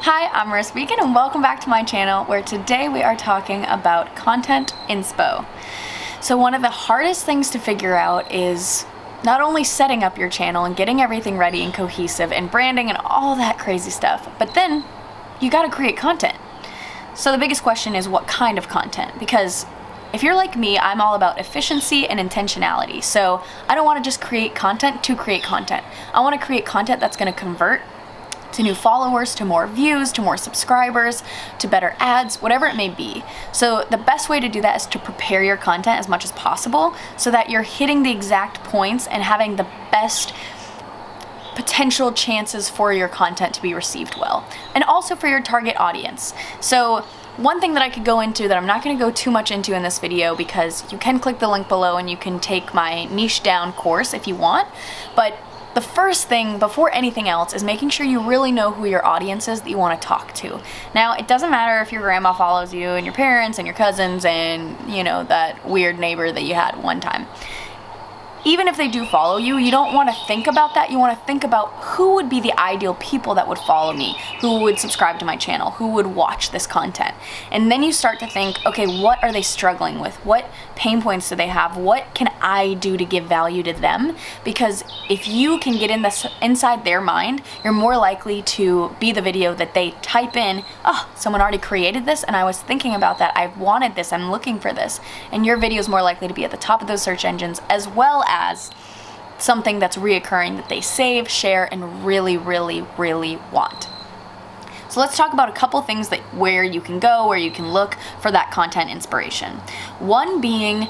Hi, I'm Marissa and welcome back to my channel, where today we are talking about content inspo. So one of the hardest things to figure out is not only setting up your channel and getting everything ready and cohesive and branding and all that crazy stuff, but then you gotta create content. So the biggest question is what kind of content? Because if you're like me, I'm all about efficiency and intentionality. So I don't wanna just create content to create content. I wanna create content that's gonna convert to new followers, to more views, to more subscribers, to better ads, whatever it may be. So the best way to do that is to prepare your content as much as possible so that you're hitting the exact points and having the best potential chances for your content to be received well, and also for your target audience. So one thing that I could go into that I'm not going to go too much into in this video, because you can click the link below and you can take my niche down course if you want, but the first thing before anything else is making sure you really know who your audience is that you want to talk to. Now, it doesn't matter if your grandma follows you and your parents and your cousins and, you know, that weird neighbor that you had one time. Even if they do follow you, you don't want to think about that. You want to think about who would be the ideal people that would follow me, who would subscribe to my channel, who would watch this content. And then you start to think, okay, what are they struggling with? What pain points do they have? What can I do to give value to them? Because if you can get inside their mind, you're more likely to be the video that they type in, oh, someone already created this and I was thinking about that. I wanted this, I'm looking for this. And your video is more likely to be at the top of those search engines, as well as something that's reoccurring that they save, share, and really want. So let's talk about a couple things that where you can go, where you can look for that content inspiration. One being,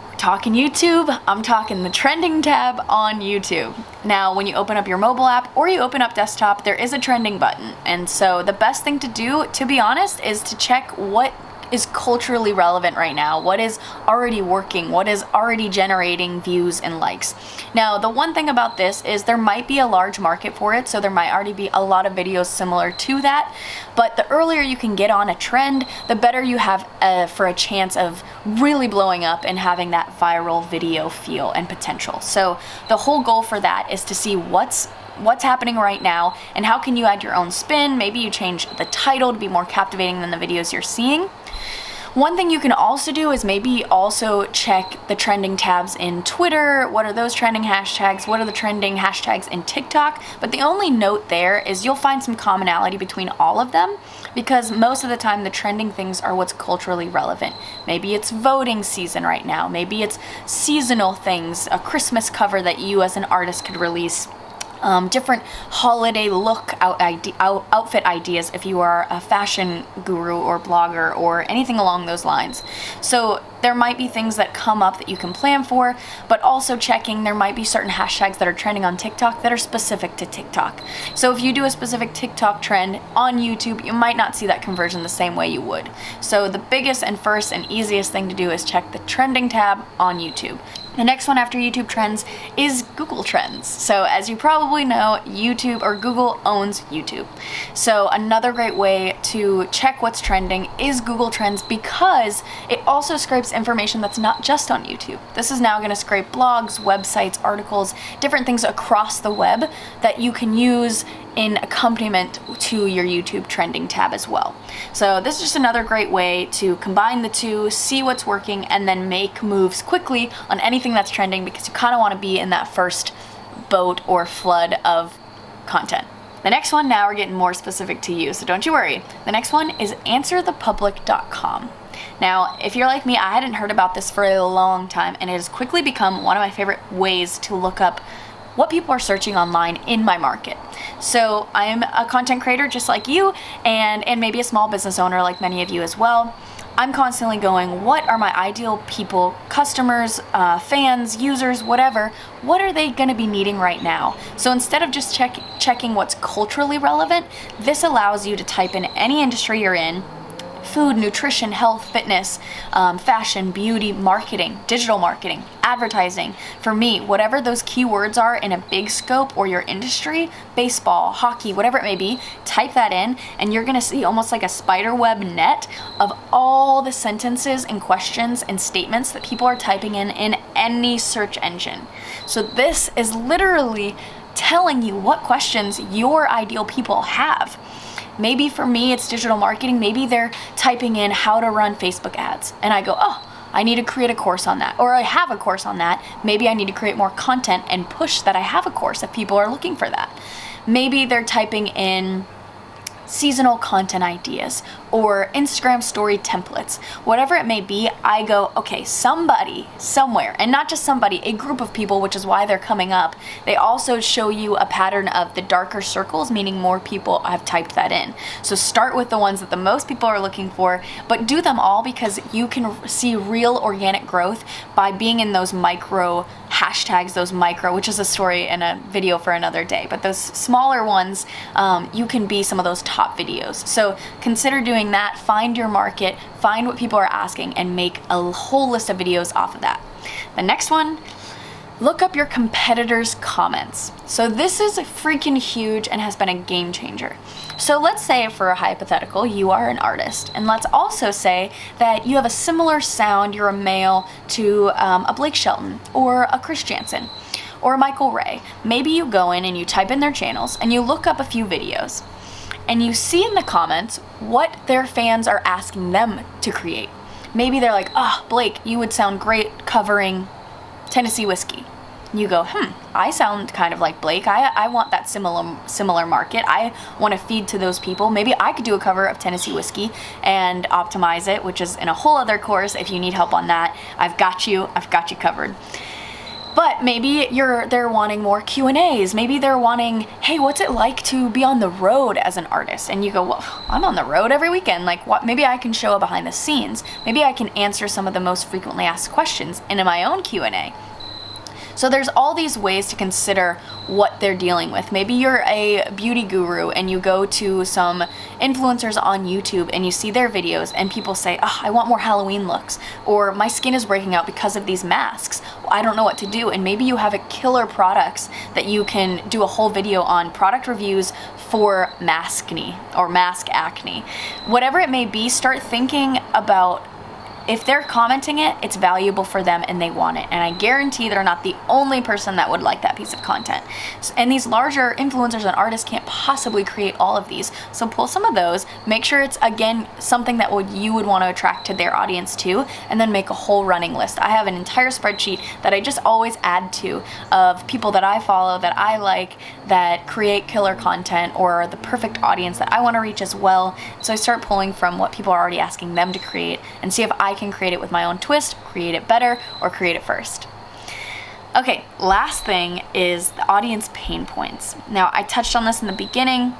we're talking YouTube, I'm talking the trending tab on YouTube. Now, when you open up your mobile app or you open up desktop, there is a trending button. And so the best thing to do, to be honest, is to check what is culturally relevant right now, what is already working, what is already generating views and likes. Now, the one thing about this is there might be a large market for it, so there might already be a lot of videos similar to that, but the earlier you can get on a trend, the better you have for a chance of really blowing up and having that viral video feel and potential. So the whole goal for that is to see what's happening right now and how can you add your own spin. Maybe you change the title to be more captivating than the videos you're seeing. One thing you can also do is maybe also check the trending tabs in Twitter. What are those trending hashtags? What are the trending hashtags in TikTok? But the only note there is you'll find some commonality between all of them, because most of the time the trending things are what's culturally relevant. Maybe it's voting season right now. Maybe it's seasonal things, a Christmas cover that you as an artist could release. Different holiday look outfit ideas if you are a fashion guru or blogger or anything along those lines. So there might be things that come up that you can plan for, but also checking there might be certain hashtags that are trending on TikTok that are specific to TikTok. So if you do a specific TikTok trend on YouTube, you might not see that conversion the same way you would. So the biggest and first and easiest thing to do is check the trending tab on YouTube. The next one after YouTube Trends is Google Trends. So as you probably know, YouTube or Google owns YouTube. So another great way to check what's trending is Google Trends, because it also scrapes information that's not just on YouTube. This is now going to scrape blogs, websites, articles, different things across the web that you can use in accompaniment to your YouTube trending tab as well. So this is just another great way to combine the two, see what's working, and then make moves quickly on anything that's trending, because you kind of want to be in that first boat or flood of content. The next one, now we're getting more specific to you, so don't you worry. The next one is answerthepublic.com. Now, if you're like me, I hadn't heard about this for a long time, and it has quickly become one of my favorite ways to look up what people are searching online in my market. So I'm a content creator just like you, and maybe a small business owner like many of you as well. I'm constantly going, what are my ideal people, customers, fans, users, whatever, what are they gonna be needing right now? So instead of just checking what's culturally relevant, this allows you to type in any industry you're in, food, nutrition, health, fitness, fashion, beauty, marketing, digital marketing, advertising. For me, whatever those keywords are in a big scope or your industry, baseball, hockey, whatever it may be, type that in and you're gonna see almost like a spider web net of all the sentences and questions and statements that people are typing in any search engine. So this is literally telling you what questions your ideal people have. Maybe for me, it's digital marketing. Maybe they're typing in how to run Facebook ads. And I go, oh, I need to create a course on that. Or I have a course on that. Maybe I need to create more content and push that I have a course if people are looking for that. Maybe they're typing in seasonal content ideas or Instagram story templates, whatever it may be. I go, okay, somebody somewhere, and not just somebody, a group of people, which is why they're coming up. They also show you a pattern of the darker circles, meaning more people have typed that in. So start with the ones that the most people are looking for, but do them all, because you can see real organic growth by being in those micro hashtags, those micro, which is a story and a video for another day, but those smaller ones, you can be some of those top videos. So consider doing that. Find your market, find what people are asking, and make a whole list of videos off of that. The next one, look up your competitors' comments. So this is freaking huge and has been a game changer. So let's say, for a hypothetical, you are an artist, and let's also say that you have a similar sound, you're a male, to a Blake Shelton or a Chris Jansen or a Michael Ray. Maybe you go in and you type in their channels and you look up a few videos and you see in the comments what their fans are asking them to create. Maybe they're like, oh, Blake, you would sound great covering Tennessee whiskey. You go, I sound kind of like Blake. I want that similar market. I want to feed to those people. Maybe I could do a cover of Tennessee whiskey and optimize it, which is in a whole other course. If you need help on that, I've got you covered. But maybe they're wanting more Q&As. Maybe they're wanting, hey, what's it like to be on the road as an artist? And you go, well, I'm on the road every weekend. Like, what? Maybe I can show a behind the scenes. Maybe I can answer some of the most frequently asked questions in my own Q&A. So there's all these ways to consider what they're dealing with. Maybe you're a beauty guru and you go to some influencers on YouTube and you see their videos and people say, oh, I want more Halloween looks, or my skin is breaking out because of these masks. I don't know what to do. And maybe you have a killer products that you can do a whole video on, product reviews for maskne or mask acne. Whatever it may be, start thinking about, if they're commenting it, it's valuable for them and they want it. And I guarantee they're not the only person that would like that piece of content. And these larger influencers and artists can't possibly create all of these. So pull some of those, make sure it's, again, something that you would want to attract to their audience too, and then make a whole running list. I have an entire spreadsheet that I just always add to of people that I follow, that I like, that create killer content or the perfect audience that I want to reach as well. So I start pulling from what people are already asking them to create and see if I can create it with my own twist, create it better, or create it first. Okay, last thing is the audience pain points. Now, I touched on this in the beginning,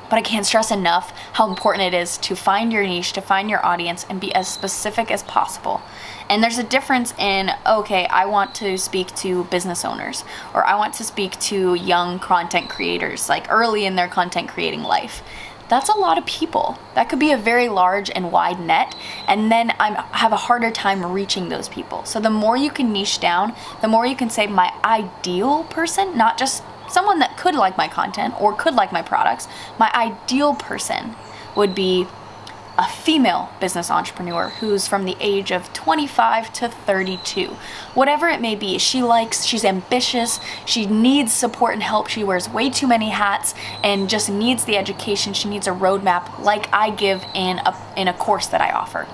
but I can't stress enough how important it is to find your niche, to find your audience, and be as specific as possible. And there's a difference in, okay, I want to speak to business owners, or I want to speak to young content creators, like early in their content creating life. That's a lot of people. That could be a very large and wide net, and then I have a harder time reaching those people. So the more you can niche down, the more you can say my ideal person, not just someone that could like my content or could like my products. My ideal person would be a female business entrepreneur who's from the age of 25 to 32. Whatever it may be, she's ambitious, she needs support and help, she wears way too many hats and just needs the education, she needs a roadmap like I give in a course that I offer.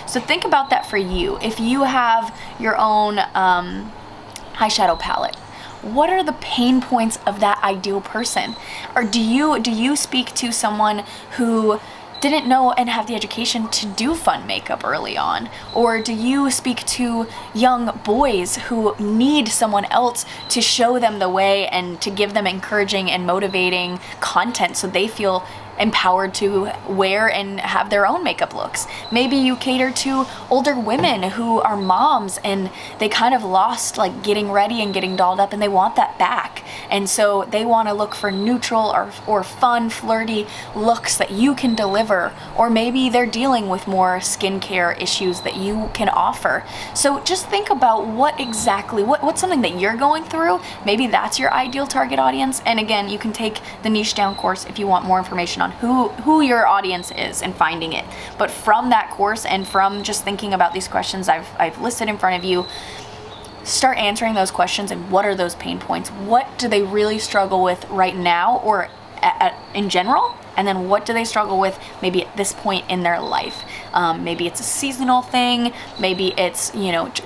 So think about that for you. If you have your own eyeshadow palette, what are the pain points of that ideal person? Or do you speak to someone who didn't know and have the education to do fun makeup early on? Or do you speak to young boys who need someone else to show them the way and to give them encouraging and motivating content so they feel empowered to wear and have their own makeup looks? Maybe you cater to older women who are moms and they kind of lost like getting ready and getting dolled up and they want that back. And so they want to look for neutral or fun, flirty looks that you can deliver. Or maybe they're dealing with more skincare issues that you can offer. So just think about what's something that you're going through. Maybe that's your ideal target audience. And again, you can take the niche down course if you want more information on who your audience is and finding it. But from that course and from just thinking about these questions I've listed in front of you, start answering those questions and what are those pain points? What do they really struggle with right now or in general? and then what do they struggle with maybe at this point in their life. Maybe it's a seasonal thing, maybe it's,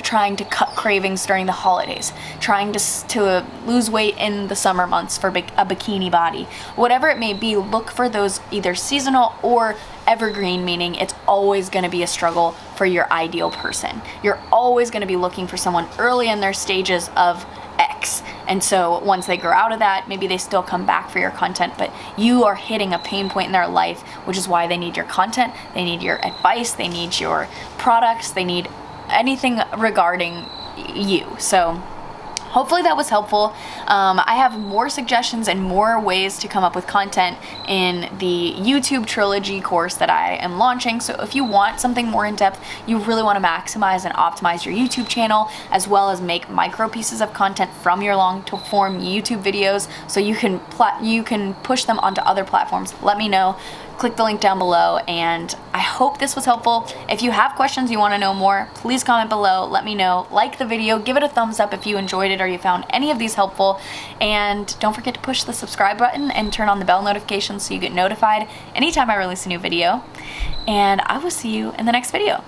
trying to cut cravings during the holidays, trying to lose weight in the summer months for a bikini body. Whatever it may be, look for those either seasonal or evergreen, meaning it's always going to be a struggle for your ideal person. You're always going to be looking for someone early in their stages of X. And so once they grow out of that, maybe they still come back for your content, but you are hitting a pain point in their life, which is why they need your content, they need your advice, they need your products, they need anything regarding you. So hopefully that was helpful. I have more suggestions and more ways to come up with content in the YouTube Trilogy course that I am launching. So if you want something more in depth, you really want to maximize and optimize your YouTube channel, as well as make micro pieces of content from your long form YouTube videos so you can push them onto other platforms, let me know. Click the link down below, and I hope this was helpful. If you have questions, you want to know more, please comment below, let me know. Like the video, give it a thumbs up if you enjoyed it or you found any of these helpful, and don't forget to push the subscribe button and turn on the bell notifications so you get notified anytime I release a new video, and I will see you in the next video.